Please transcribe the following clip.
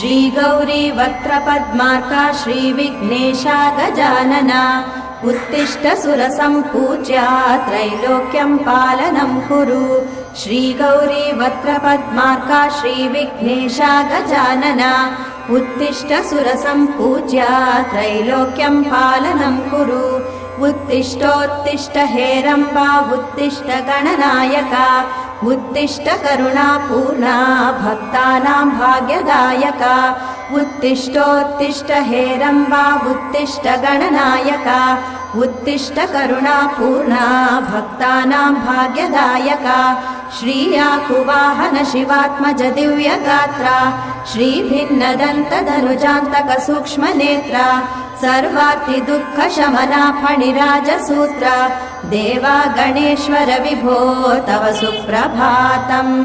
श्रीगौरी वक्त्रपद्मार्का श्रीविघ्नेशा गजानना उत्तिष्ठ सुरसम्पूज्या त्रैलोक्यं पालनं कुरु श्रीगौरी वक्त्रपद्मार्का श्रीविघ्नेशा गजानना उत्तिष्ठ सुरसम्पूज्या त्रैलोक्यं पालनं कुरु उत्तिष्ठोत्तिष्ठ हेरम्बा उत्तिष्ठ गणनायका उत्तिष्ठ करुणापूर्णा भक्तानां भाग्यदायका उत्तिष्ठोत्तिष्ठ हेरम्बा उत्तिष्ठ गणनायका उत्तिष्ठ करुणापूर्णा भक्तानां भाग्यदायका श्रीयाकुवाहन शिवात्मज दिव्यगात्रा श्रीभिन्नदन्तधनुजान्तक सूक्ष्मनेत्रा सर्वार्ति दुःख शमना फणिराजसूत्रा देवा गणेश्वर विभो तव सुप्रभातम्।